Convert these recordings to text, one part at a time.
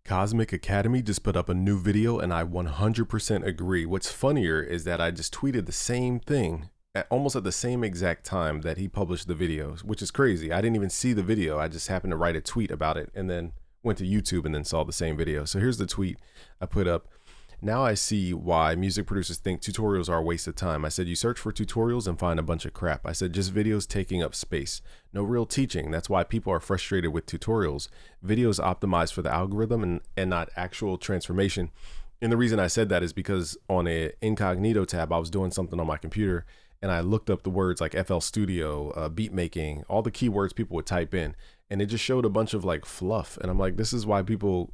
Cosmic Academy just put up a new video and I 100% agree. What's funnier is that I just tweeted the same thing almost at the same exact time that he published the videos, which is crazy. I didn't even see the video. I just happened to write a tweet about it and then went to YouTube and then saw the same video. So here's the tweet I put up. Now I see why music producers think tutorials are a waste of time. I said, you search for tutorials and find a bunch of crap. I said, just videos taking up space. No real teaching. That's why people are frustrated with tutorials. Videos optimized for the algorithm and not actual transformation. And the reason I said that is because on a incognito tab, I was doing something on my computer and I looked up the words like FL Studio, beat making, all the keywords people would type in. And it just showed a bunch of like fluff. And I'm like, this is why people,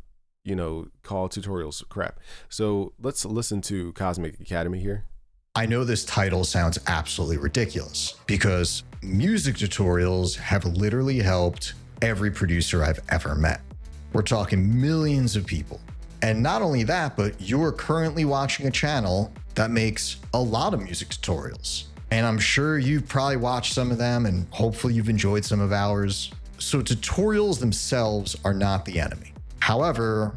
call tutorials crap. So let's listen to Cosmic Academy here. I know this title sounds absolutely ridiculous because music tutorials have literally helped every producer I've ever met. We're talking millions of people. And not only that, but you're currently watching a channel that makes a lot of music tutorials. And I'm sure you've probably watched some of them and hopefully you've enjoyed some of ours. So tutorials themselves are not the enemy. However,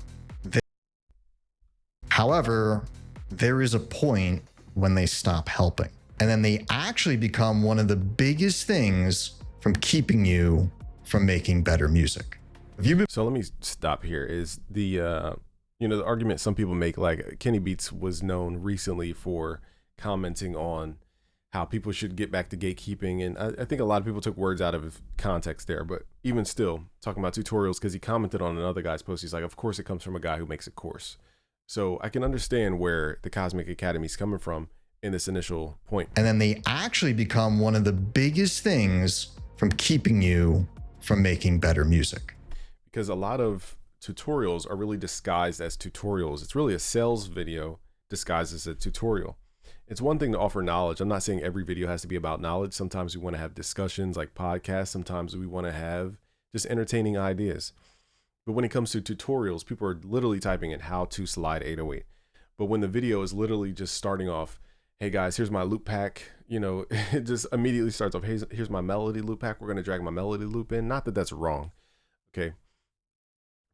there is a point when they stop helping. And then they actually become one of the biggest things from keeping you from making better music. So let me stop here. Is the argument some people make, like Kenny Beats was known recently for commenting on how people should get back to gatekeeping. And I think a lot of people took words out of context there, but even still talking about tutorials, because he commented on another guy's post. He's like, of course it comes from a guy who makes a course. So I can understand where the Cosmic Academy is coming from in this initial point. And then they actually become one of the biggest things from keeping you from making better music. Because a lot of tutorials are really disguised as tutorials. It's really a sales video disguised as a tutorial. It's one thing to offer knowledge. I'm not saying every video has to be about knowledge. Sometimes we want to have discussions like podcasts. Sometimes we want to have just entertaining ideas. But when it comes to tutorials, people are literally typing in how to slide 808. But when the video is literally just starting off, hey guys, here's my loop pack, it just immediately starts off, hey, here's my melody loop pack. We're going to drag my melody loop in. Not that that's wrong. Okay.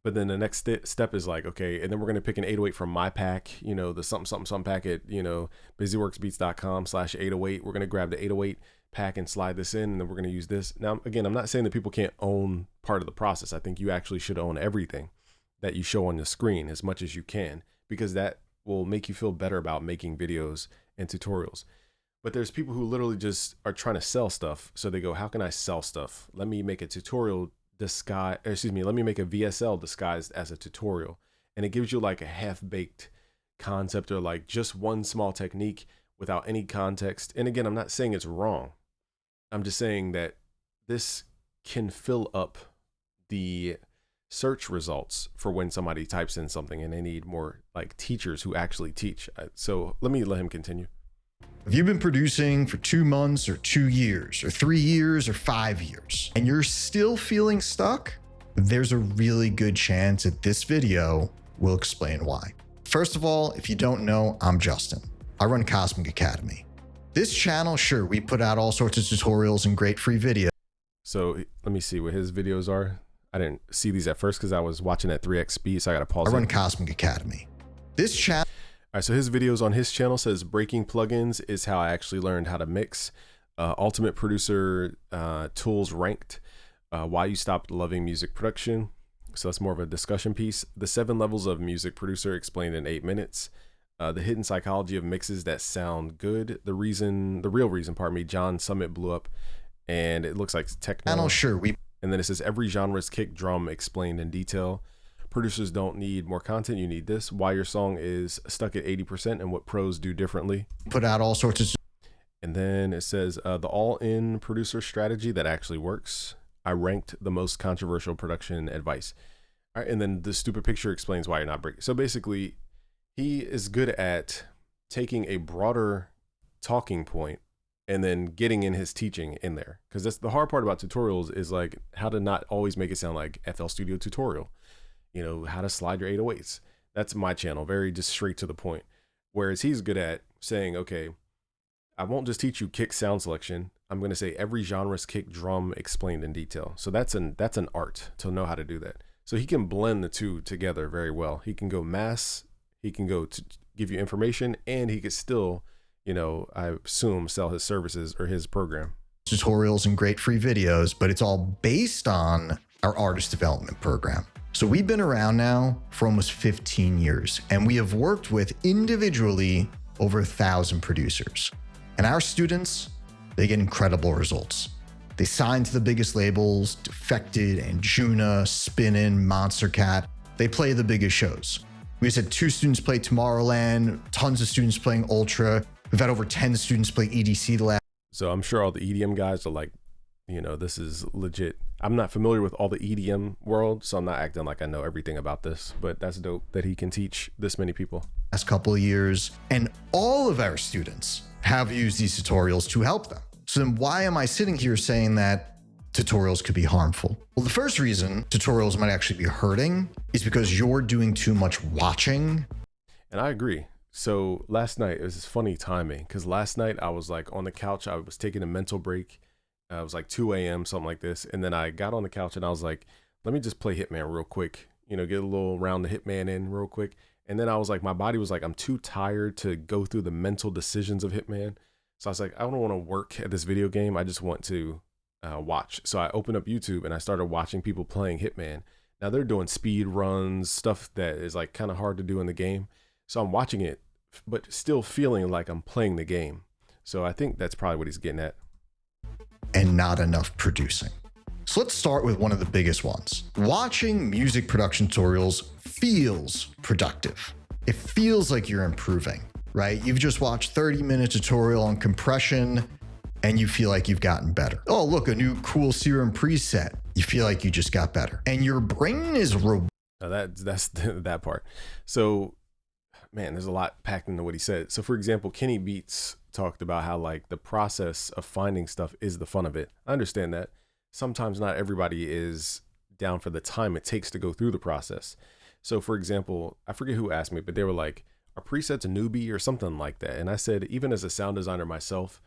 But then the next step is like, okay, and then we're going to pick an 808 from my pack, the something pack at, busyworksbeats.com/808. We're going to grab the 808 pack and slide this in, and then we're going to use this. Now, again, I'm not saying that people can't own part of the process. I think you actually should own everything that you show on the screen as much as you can, because that will make you feel better about making videos and tutorials. But there's people who literally just are trying to sell stuff. So they go, how can I sell stuff? Let me make a tutorial let me make a VSL disguised as a tutorial. And it gives you like a half-baked concept or like just one small technique without any context. And again, I'm not saying it's wrong. I'm just saying that this can fill up the search results for when somebody types in something and they need more like teachers who actually teach. So let him continue. If you've been producing for 2 months or 2 years or 3 years or 5 years and you're still feeling stuck, there's a really good chance that this video will explain why. First of all, if you don't know, I'm Justin. I run Cosmic Academy. This channel, sure, we put out all sorts of tutorials and great free videos. So let me see what his videos are. I didn't see these at first because I was watching at 3x speed, so I got to pause. I run Cosmic Academy. This channel. All right, so his videos on his channel says breaking plugins is how I actually learned how to mix. Ultimate Producer tools ranked. Why you stopped loving music production. So that's more of a discussion piece. The 7 levels of music producer explained in 8 minutes. The hidden psychology of mixes that sound good. The real reason, John Summit blew up, and it looks like techno. Sure, and then it says every genre's kick drum explained in detail. Producers don't need more content. You need this. Why your song is stuck at 80% and what pros do differently. Put out all sorts of. And then it says the all-in producer strategy that actually works. I ranked the most controversial production advice. All right, and then the stupid picture explains why you're not breaking. So basically, he is good at taking a broader talking point and then getting in his teaching in there. Because that's the hard part about tutorials is like how to not always make it sound like FL Studio tutorial. How to slide your 808s. That's my channel, very just straight to the point. Whereas he's good at saying, okay, I won't just teach you kick sound selection. I'm going to say every genre's kick drum explained in detail. So that's an art to know how to do that. So he can blend the two together very well. He can go mass, he can go to give you information, and he could still, I assume, sell his services or his program. Tutorials and great free videos, but it's all based on our artist development program. So we've been around now for almost 15 years, and we have worked with individually over 1,000 producers. And our students, they get incredible results. They sign to the biggest labels, Defected, Anjuna, Spinnin', Monster Cat. They play the biggest shows. We just had 2 students play Tomorrowland, tons of students playing Ultra. We've had over 10 students play EDC the last. So I'm sure all the EDM guys are like, this is legit. I'm not familiar with all the EDM world, so I'm not acting like I know everything about this, but that's dope that he can teach this many people. Last couple of years, and all of our students have used these tutorials to help them. So then why am I sitting here saying that tutorials could be harmful? Well, the first reason tutorials might actually be hurting is because you're doing too much watching. And I agree. So last night, it was funny timing, because last night I was like on the couch, I was taking a mental break. It was like 2 a.m., something like this. And then I got on the couch and I was like, let me just play Hitman real quick, get a little round of Hitman in real quick. And then I was like, my body was like, I'm too tired to go through the mental decisions of Hitman. So I was like, I don't want to work at this video game. I just want to watch. So I opened up YouTube and I started watching people playing Hitman. Now they're doing speed runs, stuff that is like kind of hard to do in the game. So I'm watching it, but still feeling like I'm playing the game. So I think that's probably what he's getting at. And not enough producing. So let's start with one of the biggest ones. Watching music production tutorials feels productive. It feels like you're improving, right? You've just watched 30-minute tutorial on compression and you feel like you've gotten better. Oh, look, a new cool Serum preset. You feel like you just got better. And your brain is now that's that part. So, man, there's a lot packed into what he said. So for example, Kenny Beats talked about how like the process of finding stuff is the fun of it. I understand that. Sometimes not everybody is down for the time it takes to go through the process. So for example, I forget who asked me, but they were like, are presets a newbie or something like that? And I said, even as a sound designer myself,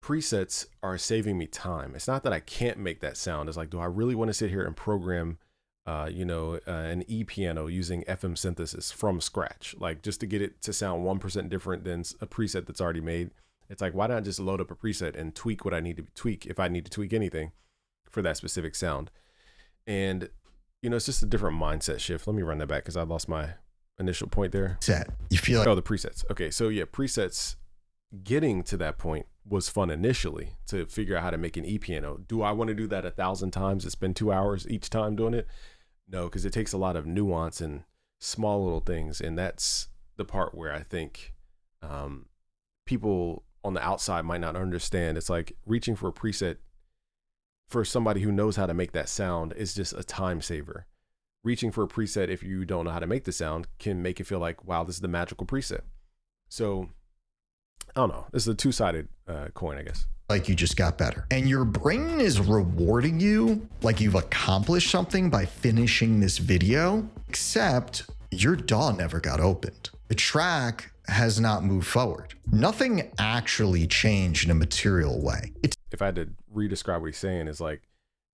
presets are saving me time. It's not that I can't make that sound. It's like, do I really want to sit here and program an E-piano using FM synthesis from scratch, like just to get it to sound 1% different than a preset that's already made? It's like, why not just load up a preset and tweak what I need to tweak if I need to tweak anything for that specific sound? And, it's just a different mindset shift. Let me run that back because I lost my initial point there. You feel like, oh, the presets. Okay. So yeah, presets, getting to that point was fun initially to figure out how to make an E-piano. Do I want to do that 1,000 times and spend 2 hours each time doing it? No, because it takes a lot of nuance and small little things. And that's the part where I think people on the outside might not understand. It's like reaching for a preset for somebody who knows how to make that sound is just a time saver. Reaching for a preset, if you don't know how to make the sound, can make it feel like, wow, this is the magical preset. So I don't know. This is a two-sided coin, I guess. Like you just got better. And your brain is rewarding you like you've accomplished something by finishing this video, except your DAW never got opened. The track has not moved forward. Nothing actually changed in a material way. If I had to re-describe what he's saying, is like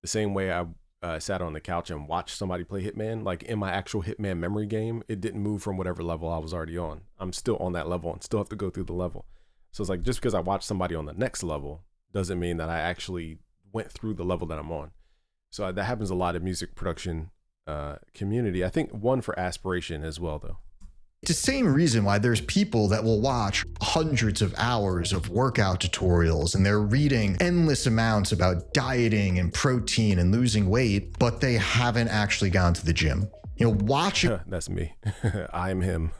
the same way I sat on the couch and watched somebody play Hitman, like in my actual Hitman memory game, it didn't move from whatever level I was already on. I'm still on that level and still have to go through the level. So it's like, just because I watched somebody on the next level doesn't mean that I actually went through the level that I'm on. So that happens a lot in music production community. I think one for aspiration as well, though. It's the same reason why there's people that will watch hundreds of hours of workout tutorials and they're reading endless amounts about dieting and protein and losing weight, but they haven't actually gone to the gym. Watching. That's me. I'm him.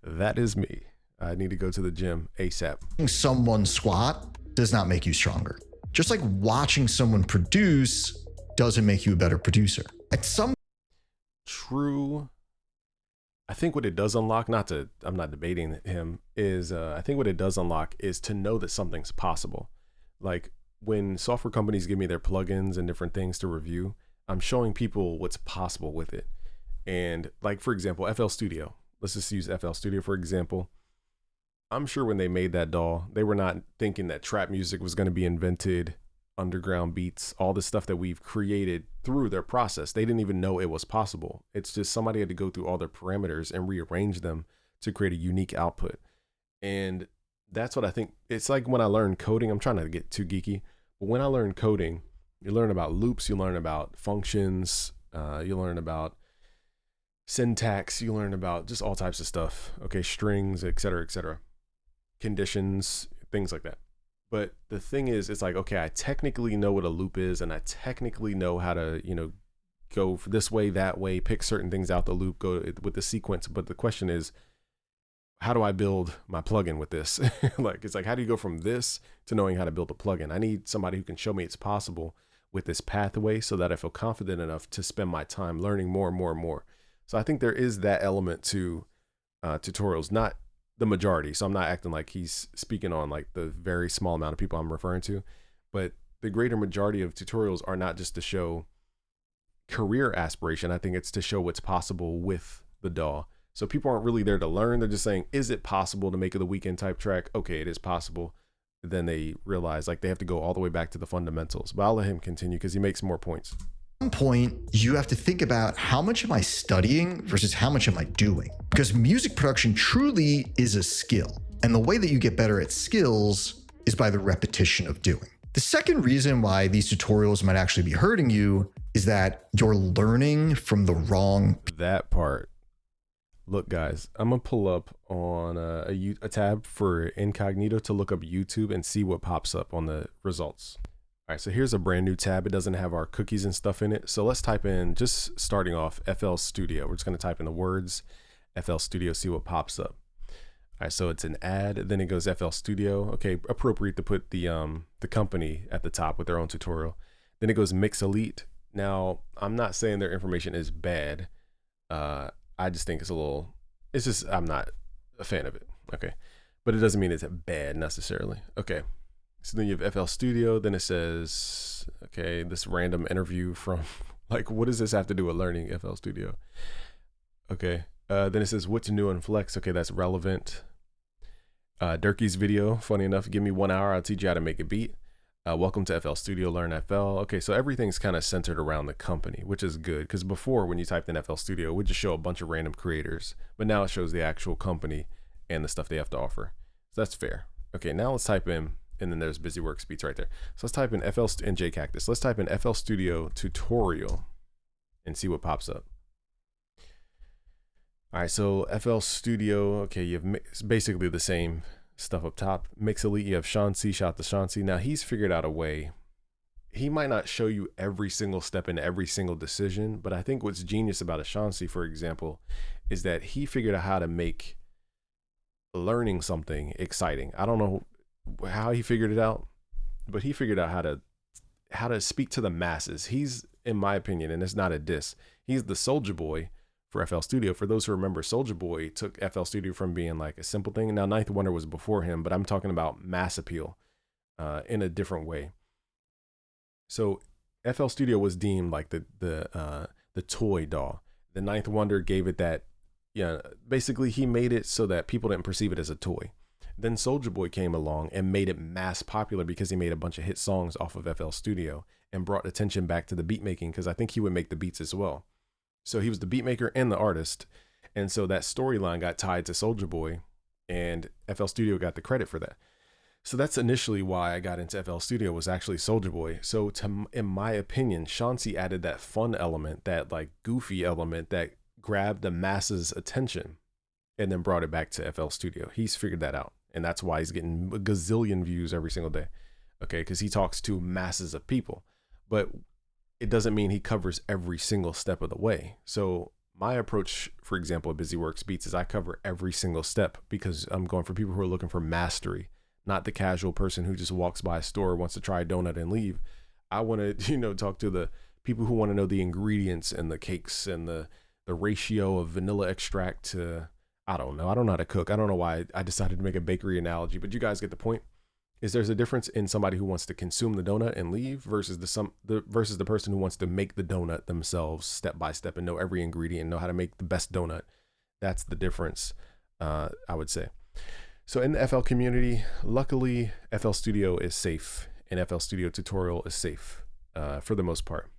That is me. I need to go to the gym ASAP. Someone squat does not make you stronger. Just like watching someone produce doesn't make you a better producer. True. I think what it does unlock, I'm not debating him, is I think what it does unlock is to know that something's possible. Like when software companies give me their plugins and different things to review, I'm showing people what's possible with it. And like, for example, FL Studio. Let's just use FL Studio for example. I'm sure when they made that DAW, they were not thinking that trap music was going to be invented underground beats, all the stuff that we've created through their process. They didn't even know it was possible. It's just somebody had to go through all their parameters and rearrange them to create a unique output. And that's what I think. It's like when I learned coding, I'm trying not to get too geeky, but when I learned coding, you learn about loops, you learn about functions, you learn about syntax, you learn about just all types of stuff. Okay, strings, et cetera, conditions, things like that. But the thing is, it's like, okay, I technically know what a loop is, and I technically know how to, go this way, that way, pick certain things out the loop, go with the sequence. But the question is, how do I build my plugin with this? It's like, how do you go from this to knowing how to build a plugin? I need somebody who can show me it's possible with this pathway so that I feel confident enough to spend my time learning more and more and more. So I think there is that element to tutorials, not the majority. So I'm not acting like he's speaking on like the very small amount of people I'm referring to, but the greater majority of tutorials are not just to show career aspiration. I think it's to show what's possible with the DAW. So people aren't really there to learn. They're just saying, is it possible to make it a weekend type track? Okay, it is possible. Then they realize like they have to go all the way back to the fundamentals. But I'll let him continue because he makes more points. At some point, you have to think about how much am I studying versus how much am I doing? Because music production truly is a skill. And the way that you get better at skills is by the repetition of doing. The second reason why these tutorials might actually be hurting you is that you're learning from the wrong. That part. Look, guys, I'm going to pull up on a tab for incognito to look up YouTube and see what pops up on the results. All right, so here's a brand new tab. It doesn't have our cookies and stuff in it. So let's type in, just starting off, FL Studio. We're just going to type in the words FL Studio, see what pops up. All right, so it's an ad. Then it goes FL Studio. Okay, appropriate to put the company at the top with their own tutorial. Then it goes Mix Elite. Now, I'm not saying their information is bad. I just think I'm not a fan of it. Okay. But it doesn't mean it's bad necessarily. Okay. So then you have FL Studio. Then it says, okay, this random interview from, like, what does this have to do with learning FL Studio? Okay. Then it says, what's new in Flex? Okay, that's relevant. Durkee's video, funny enough, give me 1 hour. I'll teach you how to make a beat. Welcome to FL Studio, learn FL. Okay, so everything's kind of centered around the company, which is good because before when you typed in FL Studio, it would just show a bunch of random creators, but now it shows the actual company and the stuff they have to offer. So that's fair. Okay, now let's type in, and then there's BusyWorks Beats right there. So let's type in FL and JCactus. Let's type in FL Studio tutorial and see what pops up. All right, so FL Studio, okay, it's basically the same stuff up top. Mix Elite, you have Chauncey, shout to Chauncey. Now he's figured out a way. He might not show you every single step in every single decision, but I think what's genius about a Chauncey, for example, is that he figured out how to make learning something exciting. I don't know how he figured it out, but he figured out how to speak to the masses. He's, in my opinion, and it's not a diss, he's the Soulja Boy for FL Studio. For those who remember, Soulja Boy took FL Studio from being like a simple thing. Now Ninth Wonder was before him, but I'm talking about mass appeal in a different way. So FL Studio was deemed like the toy DAW. The Ninth Wonder gave it that, basically he made it so that people didn't perceive it as a toy. Then Soulja Boy came along and made it mass popular because he made a bunch of hit songs off of FL Studio and brought attention back to the beat making, because I think he would make the beats as well. So he was the beat maker and the artist. And so that storyline got tied to Soulja Boy, and FL Studio got the credit for that. So that's initially why I got into FL Studio, was actually Soulja Boy. So in my opinion, Chauncey added that fun element, that like goofy element that grabbed the masses' attention and then brought it back to FL Studio. He's figured that out. And that's why he's getting a gazillion views every single day. Okay, because he talks to masses of people. But it doesn't mean he covers every single step of the way. So my approach, for example, at BusyWorks Beats is I cover every single step, because I'm going for people who are looking for mastery, not the casual person who just walks by a store, wants to try a donut and leave. I want to, talk to the people who want to know the ingredients and the cakes and the ratio of vanilla extract to, I don't know how to cook. I don't know why I decided to make a bakery analogy, but you guys get the point. There's a difference in somebody who wants to consume the donut and leave versus the person who wants to make the donut themselves step by step and know every ingredient and know how to make the best donut. That's the difference, I would say. So in the FL community, luckily FL Studio is safe and FL Studio tutorial is safe for the most part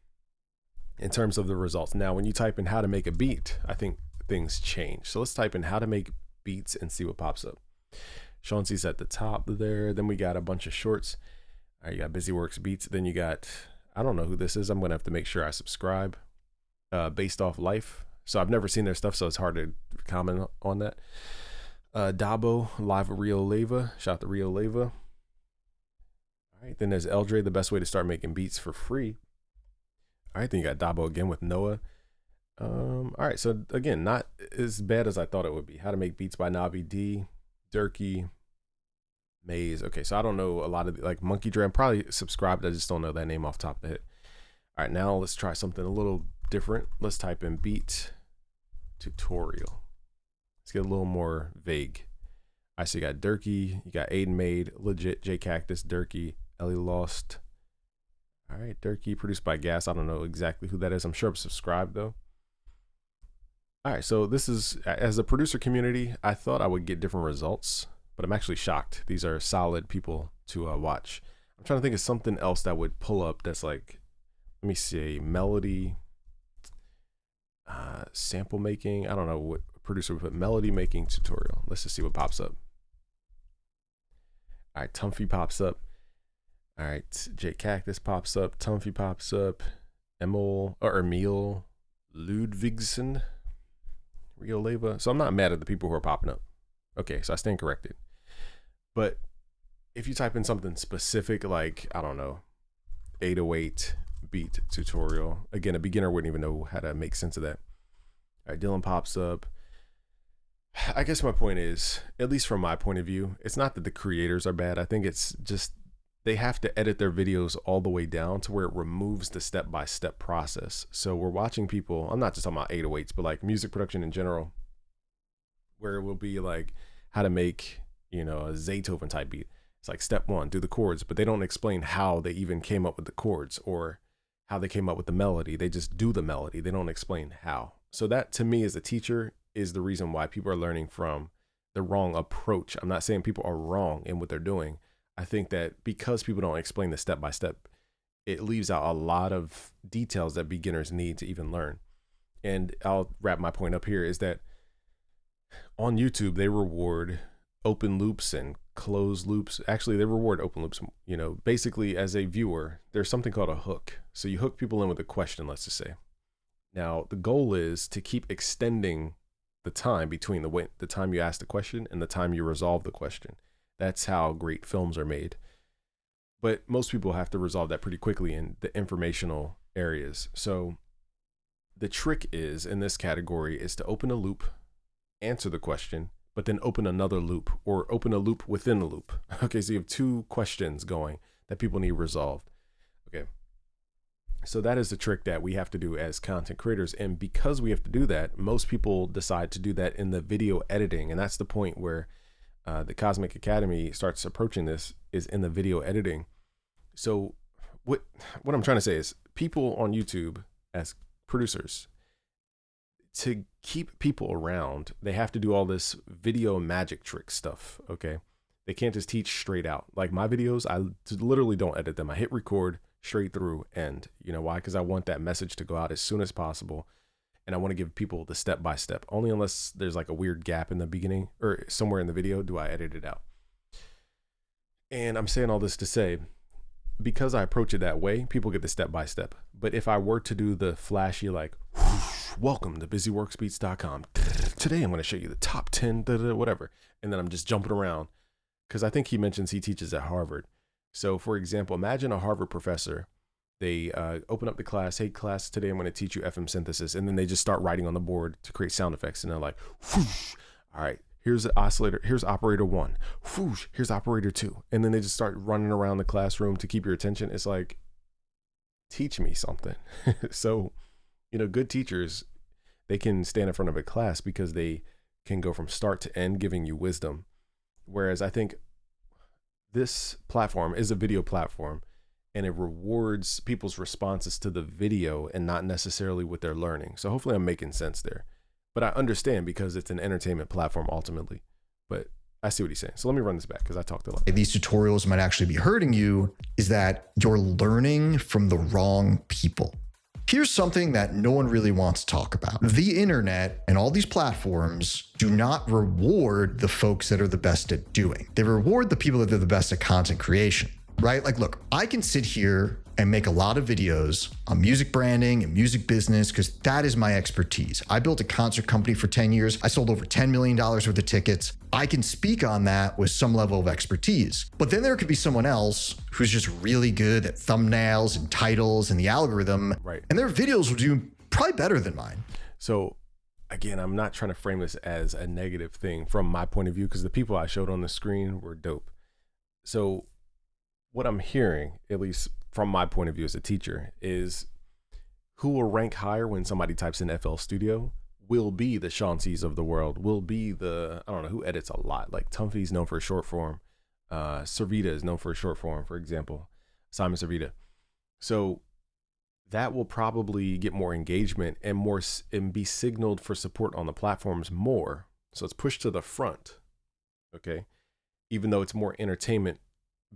in terms of the results. Now, when you type in how to make a beat, I think things change. So let's type in how to make beats and see what pops up. Chauncey's at the top there. Then we got a bunch of shorts. All right, you got BusyWorks Beats. Then you got, I don't know who this is. I'm going to have to make sure I subscribe. Based Off Life. So I've never seen their stuff, so it's hard to comment on that. Dabo, Live with Rio Leva. Shout out to Rio Leva. All right, then there's Eldre, the best way to start making beats for free. All right, then you got Dabo again with Noah. All right, so again, not as bad as I thought it would be. How to Make Beats by Navi D, Durkee, Maze. Okay, so I don't know a lot of like Monkey Dram. Probably subscribed. I just don't know that name off the top of the head. All right, now let's try something a little different. Let's type in beat tutorial. Let's get a little more vague. I see you got Durkee, you got Aiden Made, Legit, J Cactus, Durkee, Ellie Lost. All right, Durkee, produced by Gas. I don't know exactly who that is. I'm sure I'm subscribed though. All right, so this is, as a producer community, I thought I would get different results, but I'm actually shocked. These are solid people to watch. I'm trying to think of something else that would pull up that's like, let me see, melody, sample making. I don't know what producer would put, melody making tutorial. Let's just see what pops up. All right, Tumphy pops up. All right, J Cactus pops up. Tumphy pops up. Emil Ludvigsen, Rio Leva. So I'm not mad at the people who are popping up. Okay, so I stand corrected. But if you type in something specific, like, I don't know, 808 beat tutorial. Again, a beginner wouldn't even know how to make sense of that. All right, Dylan pops up. I guess my point is, at least from my point of view, it's not that the creators are bad. I think it's just they have to edit their videos all the way down to where it removes the step-by-step process. So we're watching people, I'm not just talking about 808s, but like music production in general, where it will be like how to make, you know, a Zaytoven type beat. It's like step one, do the chords, but they don't explain how they even came up with the chords or how they came up with the melody. They just do the melody. They don't explain how. So that, to me, as a teacher, is the reason why people are learning from the wrong approach. I'm not saying people are wrong in what they're doing. I think that because people don't explain the step-by-step, it leaves out a lot of details that beginners need to even learn. And I'll wrap my point up here is that on YouTube, they reward open loops and closed loops. Actually, they reward open loops. You know, basically as a viewer, there's something called a hook. So you hook people in with a question, let's just say. Now, the goal is to keep extending the time between the time you ask the question and the time you resolve the question. That's how great films are made. But most people have to resolve that pretty quickly in the informational areas. So the trick is, in this category, is to open a loop, answer the question, but then open another loop or open a loop within a loop. Okay, so you have two questions going that people need resolved. Okay. So that is the trick that we have to do as content creators. And because we have to do that, most people decide to do that in the video editing. And that's the point where the Cosmic Academy starts approaching this, is in the video editing. So what I'm trying to say is people on YouTube as producers, to keep people around, they have to do all this video magic trick stuff. Okay. They can't just teach straight out. Like my videos, I literally don't edit them. I hit record straight through end. You know why? Because I want that message to go out as soon as possible. And I want to give people the step-by-step. Only unless there's like a weird gap in the beginning or somewhere in the video do I edit it out. And I'm saying all this to say, because I approach it that way, people get the step-by-step. But if I were to do the flashy, like, welcome to busyworksbeats.com. Today I'm going to show you the top 10, whatever. And then I'm just jumping around. Because I think he mentions he teaches at Harvard. So for example, imagine a Harvard professor. They open up the class. Hey class, today I'm going to teach you FM synthesis. And then they just start writing on the board to create sound effects. And they're like, whoosh, all right, here's the oscillator. Here's operator 1. Whoosh, here's operator 2. And then they just start running around the classroom to keep your attention. It's like, teach me something. So, you know, good teachers, they can stand in front of a class because they can go from start to end giving you wisdom. Whereas I think this platform is a video platform and it rewards people's responses to the video and not necessarily what they're learning. So hopefully I'm making sense there, but I understand because it's an entertainment platform ultimately. But I see what he's saying. So let me run this back because I talked a lot. These tutorials might actually be hurting you is that you're learning from the wrong people. Here's something that no one really wants to talk about. The internet and all these platforms do not reward the folks that are the best at doing. They reward the people that are the best at content creation, right? Like, look, I can sit here and make a lot of videos on music branding and music business because that is my expertise. I built a concert company for 10 years. I sold over $10 million worth of tickets. I can speak on that with some level of expertise. But then there could be someone else who's just really good at thumbnails and titles and the algorithm. Right. And their videos will do probably better than mine. So again, I'm not trying to frame this as a negative thing from my point of view because the people I showed on the screen were dope. So what I'm hearing, at least from my point of view as a teacher, is who will rank higher when somebody types in FL Studio will be the Chauncey's of the world, will be the, I don't know, who edits a lot. Like Tumphy's known for short form. Servita is known for short form, for example, Simon Servita. So that will probably get more engagement and be signaled for support on the platforms more. So it's pushed to the front, okay? Even though it's more entertainment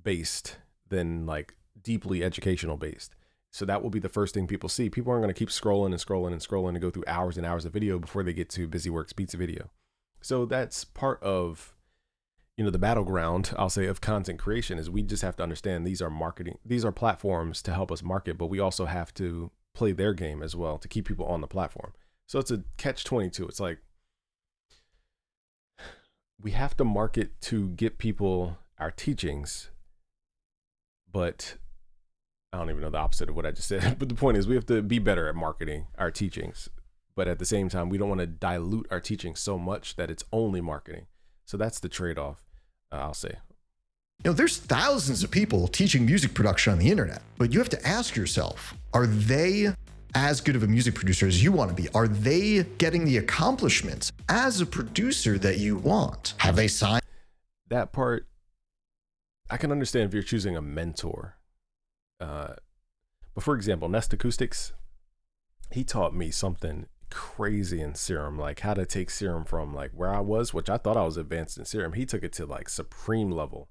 based than like deeply educational based. So that will be the first thing people see. People aren't going to keep scrolling and scrolling and scrolling and go through hours and hours of video before they get to BusyWorks Pizza Video. So that's part of, you know, the battleground, I'll say, of content creation is we just have to understand these are platforms to help us market, but we also have to play their game as well to keep people on the platform. So it's a catch-22. It's like we have to market to get people our teachings, but I don't even know the opposite of what I just said. But the point is we have to be better at marketing our teachings. But at the same time, we don't want to dilute our teaching so much that it's only marketing. So that's the trade-off, I'll say. You know, there's thousands of people teaching music production on the internet, but you have to ask yourself, are they as good of a music producer as you want to be? Are they getting the accomplishments as a producer that you want? Have they signed? That part, I can understand if you're choosing a mentor. But for example, Nest Acoustics, he taught me something crazy in Serum, like how to take Serum from like where I was, which I thought I was advanced in Serum. He took it to like supreme level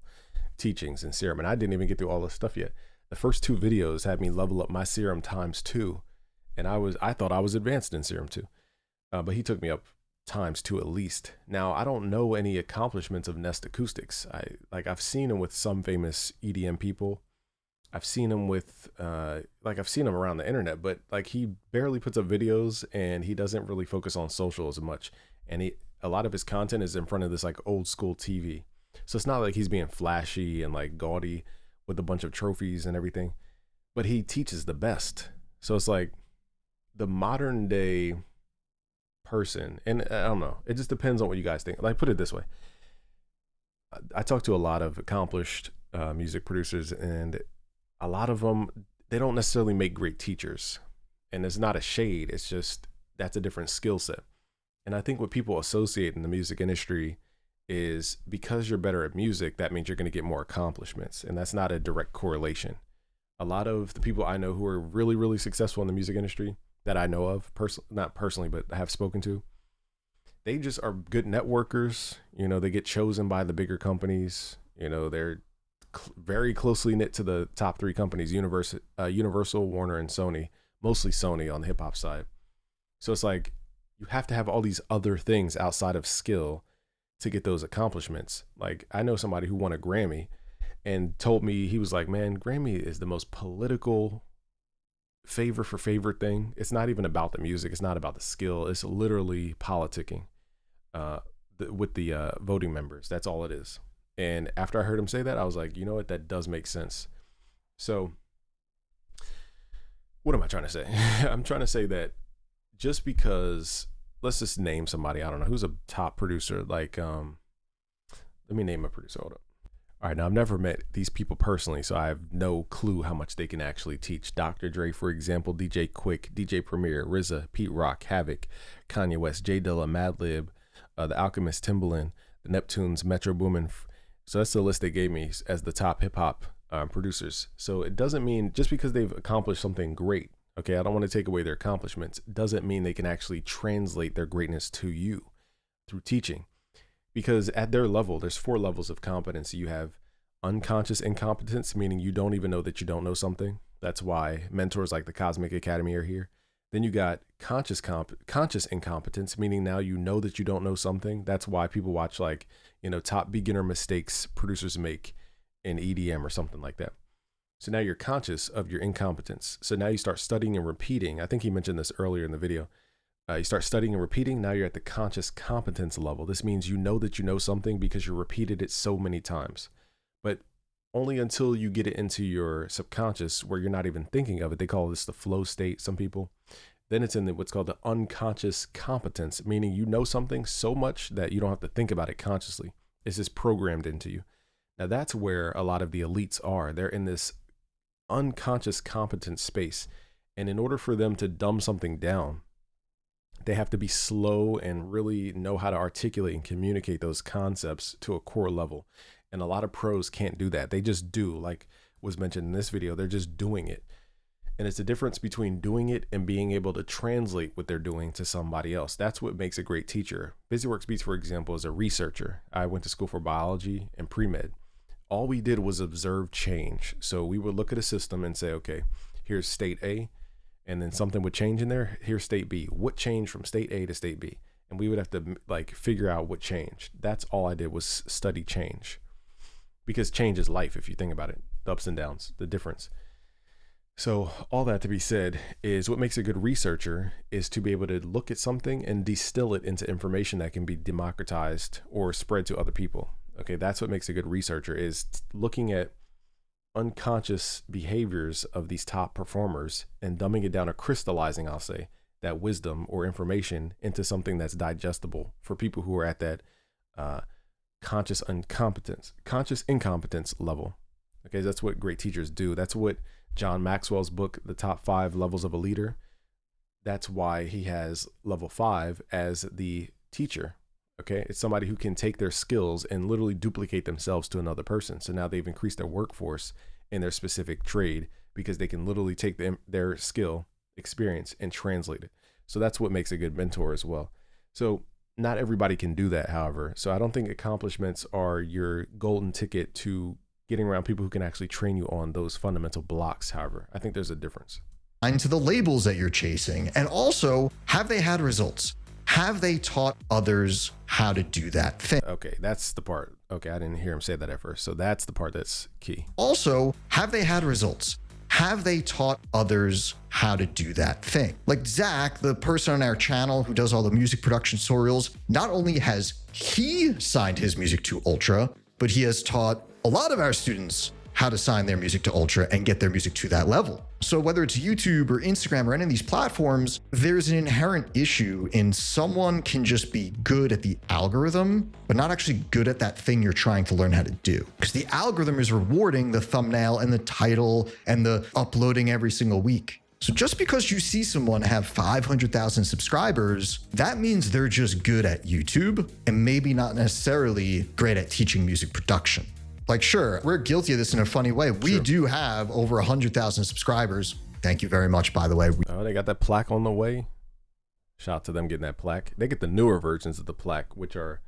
teachings in Serum, and I didn't even get through all this stuff yet. The first 2 videos had me level up my Serum ×2, and I thought I was advanced in Serum too. But he took me up ×2 at least. Now I don't know any accomplishments of Nest Acoustics. I've seen him with some famous EDM people. I've seen him with, I've seen him around the internet, but like he barely puts up videos and he doesn't really focus on social as much. And a lot of his content is in front of this like old school TV. So it's not like he's being flashy and like gaudy with a bunch of trophies and everything, but he teaches the best. So it's like the modern day person, and I don't know, it just depends on what you guys think. Like, put it this way. I talk to a lot of accomplished music producers, and a lot of them, they don't necessarily make great teachers. And it's not a shade. It's just, that's a different skill set. And I think what people associate in the music industry is because you're better at music, that means you're going to get more accomplishments. And that's not a direct correlation. A lot of the people I know who are really, really successful in the music industry that I know of, not personally, but I have spoken to, they just are good networkers. You know, they get chosen by the bigger companies. You know, they're very closely knit to the top 3 companies, Universal, Warner, and Sony, mostly Sony on the hip hop side. So it's like, you have to have all these other things outside of skill to get those accomplishments. Like, I know somebody who won a Grammy and told me, he was like, man, Grammy is the most political favor for favorite thing. It's not even about the music. It's not about the skill. It's literally politicking with the voting members. That's all it is. And after I heard him say that, I was like, you know what? That does make sense. So what am I trying to say? I'm trying to say that just because, let's just name somebody, I don't know, who's a top producer, like, let me name a producer, hold up. All right, now I've never met these people personally, so I have no clue how much they can actually teach. Dr. Dre, for example, DJ Quick, DJ Premier, RZA, Pete Rock, Havoc, Kanye West, J Dilla, Madlib, The Alchemist, Timbaland, The Neptunes, Metro Boomin. So that's the list they gave me as the top hip hop producers. So it doesn't mean just because they've accomplished something great, okay, I don't want to take away their accomplishments, doesn't mean they can actually translate their greatness to you through teaching. because at their level, there's 4 levels of competence. You have unconscious incompetence, meaning you don't even know that you don't know something. That's why mentors like the Cosmic Academy are here. Then you got conscious incompetence, meaning now you know that you don't know something. That's why people watch like, top beginner mistakes producers make in EDM or something like that. So now you're conscious of your incompetence. So now you start studying and repeating. I think he mentioned this earlier in the video. You start studying and repeating. Now you're at the conscious competence level. This means you know that you know something because you repeated it so many times. But only until you get it into your subconscious where you're not even thinking of it. They call this the flow state, some people. Then it's in what's called the unconscious competence, meaning you know something so much that you don't have to think about it consciously. It's just programmed into you. Now that's where a lot of the elites are. They're in this unconscious competence space. And in order for them to dumb something down, they have to be slow and really know how to articulate and communicate those concepts to a core level. And a lot of pros can't do that. They just do, like was mentioned in this video, they're just doing it. And it's the difference between doing it and being able to translate what they're doing to somebody else. That's what makes a great teacher. BusyWorks Beats, for example, is a researcher. I went to school for biology and pre-med. All we did was observe change. So we would look at a system and say, okay, here's state A, and then something would change in there. Here's state B. What changed from state A to state B? And we would have to like figure out what changed. That's all I did was study change. Because change is life, if you think about it, the ups and downs, the difference. So all that to be said is what makes a good researcher is to be able to look at something and distill it into information that can be democratized or spread to other people. Okay, that's what makes a good researcher, is looking at unconscious behaviors of these top performers and dumbing it down, or crystallizing, I'll say, that wisdom or information into something that's digestible for people who are at that conscious incompetence level. Okay, that's what great teachers do. That's what John Maxwell's book, The Top 5 Levels of a Leader, that's why he has level 5 as the teacher. Okay, it's somebody who can take their skills and literally duplicate themselves to another person. So now they've increased their workforce in their specific trade because they can literally take their skill, experience, and translate it. So that's what makes a good mentor as well. So not everybody can do that, however. So I don't think accomplishments are your golden ticket to getting around people who can actually train you on those fundamental blocks. However, I think there's a difference. To the labels that you're chasing. And also, have they had results? Have they taught others how to do that thing? Okay, that's the part. Okay, I didn't hear him say that at first. So that's the part that's key. Also, have they had results? Have they taught others how to do that thing? Like Zach, the person on our channel who does all the music production tutorials, not only has he signed his music to Ultra, but he has taught a lot of our students how to sign their music to Ultra and get their music to that level. So whether it's YouTube or Instagram or any of these platforms, there's an inherent issue in someone can just be good at the algorithm, but not actually good at that thing you're trying to learn how to do. Because the algorithm is rewarding the thumbnail and the title and the uploading every single week. So just because you see someone have 500,000 subscribers, that means they're just good at YouTube and maybe not necessarily great at teaching music production. Like, sure, we're guilty of this in a funny way. We do have over 100,000 subscribers. Thank you very much, by the way. Oh, they got that plaque on the way. Shout out to them getting that plaque. They get the newer versions of the plaque, which are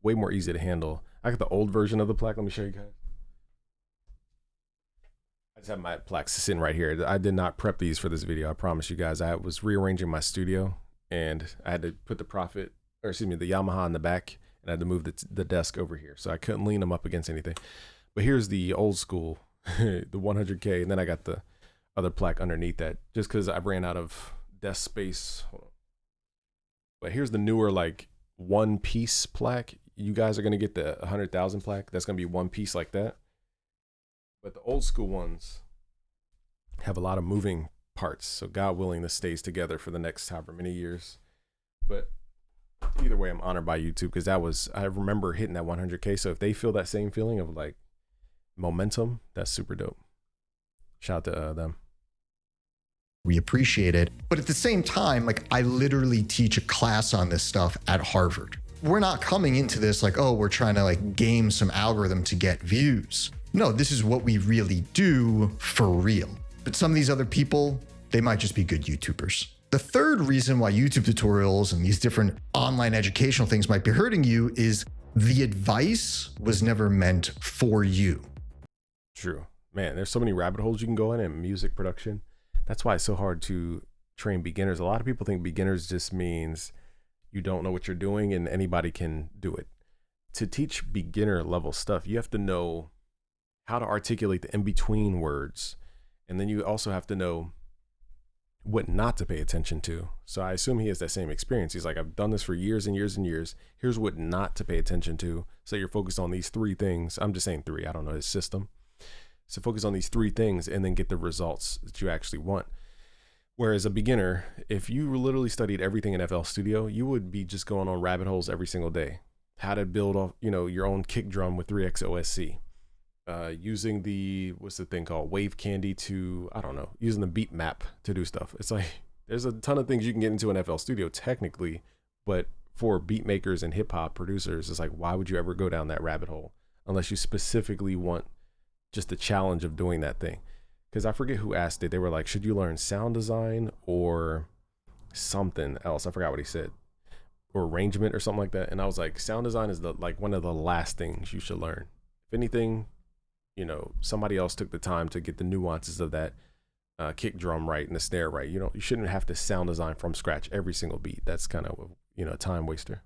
way more easy to handle. I got the old version of the plaque. Let me show you guys. I just have my plaques sitting right here. I did not prep these for this video. I promise you guys. I was rearranging my studio and I had to put the Yamaha in the back. And I had to move the desk over here. So I couldn't lean them up against anything. But here's the old school, the 100K. And then I got the other plaque underneath that just because I ran out of desk space. Hold on. But here's the newer, like, one piece plaque. You guys are going to get the 100,000 plaque. That's going to be one piece like that. But the old school ones have a lot of moving parts. So God willing, this stays together for the next however many years. But either way, I'm honored by YouTube because I remember hitting that 100K. So if they feel that same feeling of like momentum, that's super dope. Shout out to them. We appreciate it. But at the same time, like, I literally teach a class on this stuff at Harvard. We're not coming into this like, oh, we're trying to like game some algorithm to get views. No, this is what we really do for real. But some of these other people, they might just be good YouTubers. The third reason why YouTube tutorials and these different online educational things might be hurting you is The advice was never meant for you. True. Man, there's so many rabbit holes you can go in music production. That's why it's so hard to train beginners. A lot of people think beginners just means you don't know what you're doing and anybody can do it. To teach beginner level stuff, you have to know how to articulate the in-between words. And then you also have to know what not to pay attention to. So I assume he has that same experience. He's like, I've done this for years and years and years. Here's what not to pay attention to. So you're focused on these 3 things. I'm just saying 3. I don't know his system. So focus on these 3 things and then get the results that you actually want. Whereas a beginner, if you literally studied everything in FL Studio, you would be just going on rabbit holes every single day. How to build off, your own kick drum with 3x OSC. Using what's the thing called? Wave Candy to, I don't know, using the beat map to do stuff. It's like, there's a ton of things you can get into in FL Studio technically, but for beat makers and hip hop producers, it's like, why would you ever go down that rabbit hole unless you specifically want just the challenge of doing that thing? Because I forget who asked it. They were like, should you learn sound design or something else? I forgot what he said, or arrangement or something like that. And I was like, sound design is one of the last things you should learn. If anything, somebody else took the time to get the nuances of that kick drum right and the snare right. You shouldn't have to sound design from scratch every single beat. That's kind of a time waster.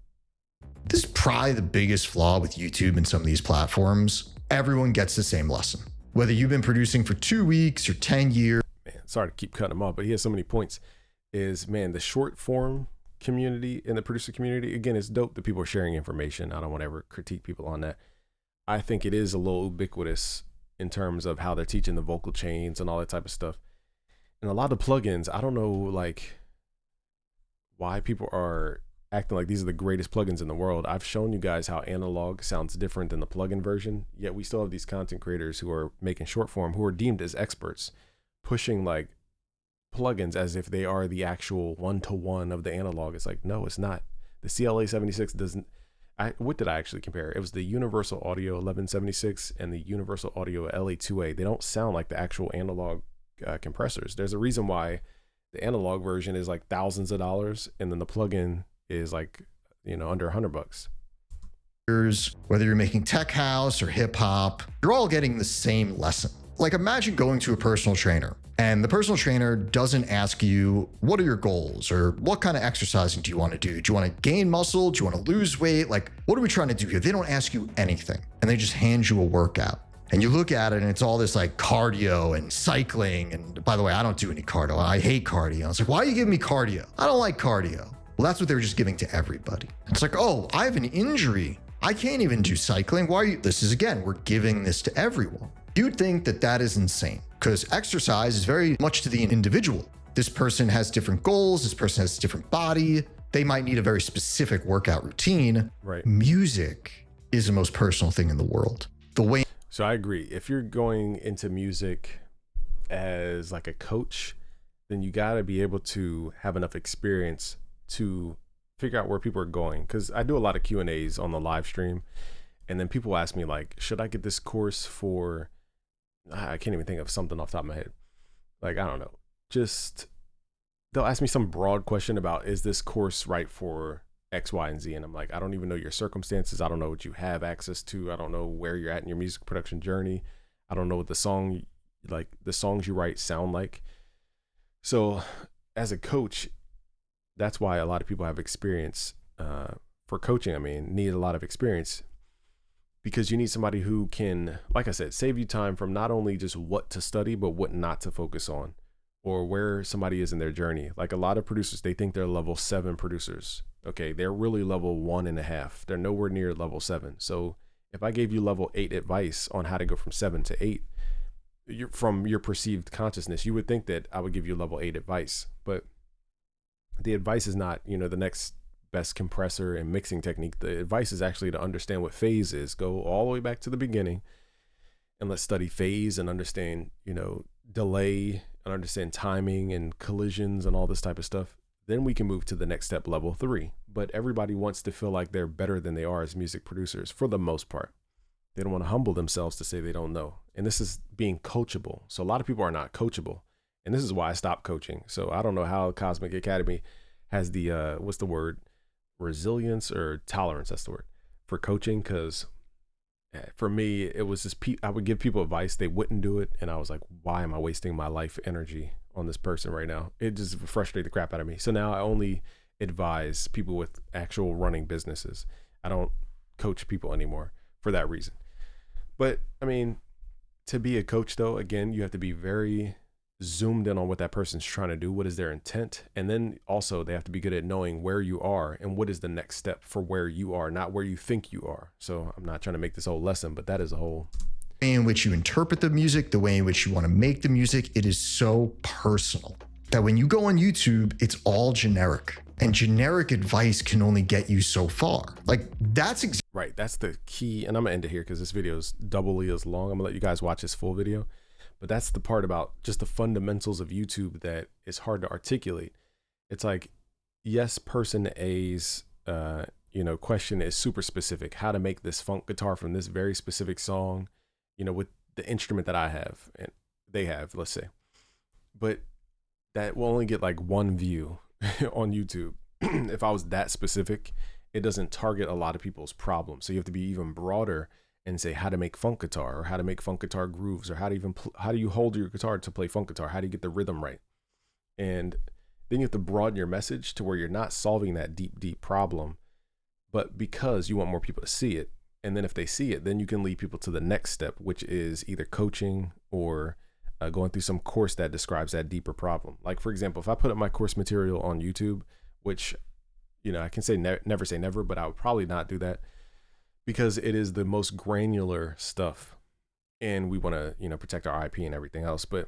This is probably the biggest flaw with YouTube and some of these platforms. Everyone gets the same lesson. Whether you've been producing for 2 weeks or 10 years. Man, sorry to keep cutting him off, but he has so many points. The short form community and the producer community, again, it's dope that people are sharing information. I don't want to ever critique people on that. I think it is a little ubiquitous in terms of how they're teaching the vocal chains and all that type of stuff. And a lot of plugins, I don't know, why people are acting like these are the greatest plugins in the world. I've shown you guys how analog sounds different than the plugin version, yet we still have these content creators who are making short form, who are deemed as experts, pushing plugins as if they are the actual 1-to-1 of the analog. It's like, no, it's not. The CLA 76 doesn't. What did I actually compare? It was the Universal Audio 1176 and the Universal Audio LA2A. They don't sound like the actual analog compressors. There's a reason why the analog version is like thousands of dollars, and then the plugin is under $100. Whether you're making tech house or hip hop, you're all getting the same lesson. Like, imagine going to a personal trainer and the personal trainer doesn't ask you, what are your goals, or what kind of exercising do you want to do? Do you want to gain muscle? Do you want to lose weight? Like, what are we trying to do here? They don't ask you anything, and they just hand you a workout. And you look at it and it's all this cardio and cycling. And by the way, I don't do any cardio. I hate cardio. It's like, why are you giving me cardio? I don't like cardio. Well, that's what they were just giving to everybody. It's like, oh, I have an injury. I can't even do cycling. Why are you? This is, again, we're giving this to everyone. You'd think that that is insane, because exercise is very much to the individual. This person has different goals. This person has a different body. They might need a very specific workout routine. Right. Music is the most personal thing in the world. So I agree. If you're going into music as a coach, then you got to be able to have enough experience to figure out where people are going. Because I do a lot of Q&As on the live stream, and then people ask me should I get this course for, I can't even think of something off the top of my head. I don't know. Just, they'll ask me some broad question about, is this course right for X, Y, and Z? And I'm like, I don't even know your circumstances. I don't know what you have access to. I don't know where you're at in your music production journey. I don't know what the songs you write sound like. So as a coach, that's why a lot of people have experience for coaching. Need a lot of experience, because you need somebody who can, like I said, save you time from not only just what to study, but what not to focus on, or where somebody is in their journey. A lot of producers, they think they're level 7 producers. Okay, they're really level 1.5. They're nowhere near level 7. So if I gave you level 8 advice on how to go from 7 to 8, from your perceived consciousness, you would think that I would give you level 8 advice. But the advice is not, the next best compressor and mixing technique. The advice is actually to understand what phase is. Go all the way back to the beginning and let's study phase and understand, delay and understand timing and collisions and all this type of stuff. Then we can move to the next step, level 3. But everybody wants to feel like they're better than they are as music producers for the most part. They don't want to humble themselves to say they don't know. And this is being coachable. So a lot of people are not coachable. And this is why I stopped coaching. So I don't know how Cosmic Academy has the, what's the word? Resilience or tolerance, that's the word. for coaching, because for me, it was just I would give people advice, they wouldn't do it, and I was like, why am I wasting my life energy on this person right now? It just frustrated the crap out of me. So now I only advise people with actual running businesses. I don't coach people anymore for that reason. But I mean, to be a coach though, again, you have to be very zoomed in on what that person's trying to do, what is their intent, and then also they have to be good at knowing where you are and what is the next step for where you are, not where you think you are. So I'm not trying to make this whole lesson, but that is a whole way in which you interpret the music, the way in which you want to make the music, it is so personal that when you go on YouTube, it's all generic, and generic advice can only get you so far. Like that's right. That's the key. And I'm gonna end it here because this video is doubly as long. I'm gonna let you guys watch this full video. But that's the part about just the fundamentals of YouTube that is hard to articulate. It's like, yes, person A's, question is super specific. How to make this funk guitar from this very specific song, with the instrument that I have and they have, let's say. But that will only get like one view on YouTube. If I was that specific, it doesn't target a lot of people's problems. So you have to be even broader and say how to make funk guitar, or how to make funk guitar grooves, or how do you hold your guitar to play funk guitar? How do you get the rhythm right? And then you have to broaden your message to where you're not solving that deep problem, but because you want more people to see it. And then if they see it, then you can lead people to the next step, which is either coaching or going through some course that describes that deeper problem. Like for example, if I put up my course material on YouTube, which, I can say never say never, but I would probably not do that, because it is the most granular stuff, and we want to, protect our IP and everything else, but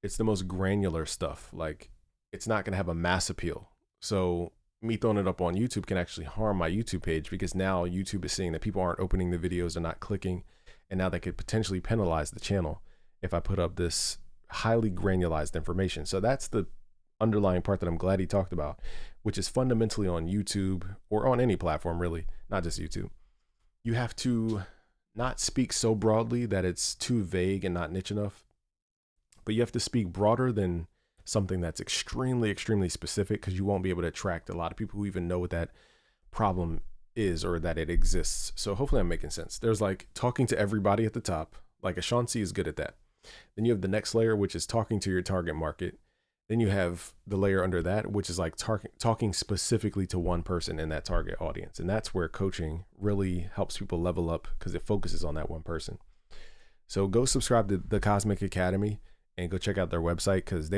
it's the most granular stuff. Like it's not going to have a mass appeal. So me throwing it up on YouTube can actually harm my YouTube page, because now YouTube is seeing that people aren't opening the videos, they're not clicking, and now they could potentially penalize the channel if I put up this highly granularized information. So that's the underlying part that I'm glad he talked about, which is fundamentally on YouTube or on any platform really, not just YouTube. You have to not speak so broadly that it's too vague and not niche enough, but you have to speak broader than something that's extremely, extremely specific, because you won't be able to attract a lot of people who even know what that problem is or that it exists. So hopefully I'm making sense. There's like talking to everybody at the top, like Ashanti is good at that. Then you have the next layer, which is talking to your target market. Then you have the layer under that, which is like talking specifically to one person in that target audience. And that's where coaching really helps people level up, because it focuses on that one person. So go subscribe to the Cosmic Academy and go check out their website, because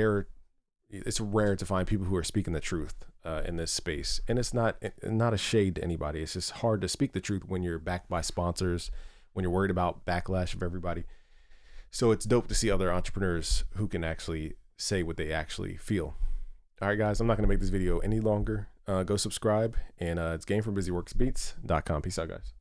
it's rare to find people who are speaking the truth in this space. And it's not a shade to anybody. It's just hard to speak the truth when you're backed by sponsors, when you're worried about backlash of everybody. So it's dope to see other entrepreneurs who can actually say what they actually feel. All right, guys, I'm not going to make this video any longer. Go subscribe, and it's Game from BusyWorksBeats.com. Peace out, guys.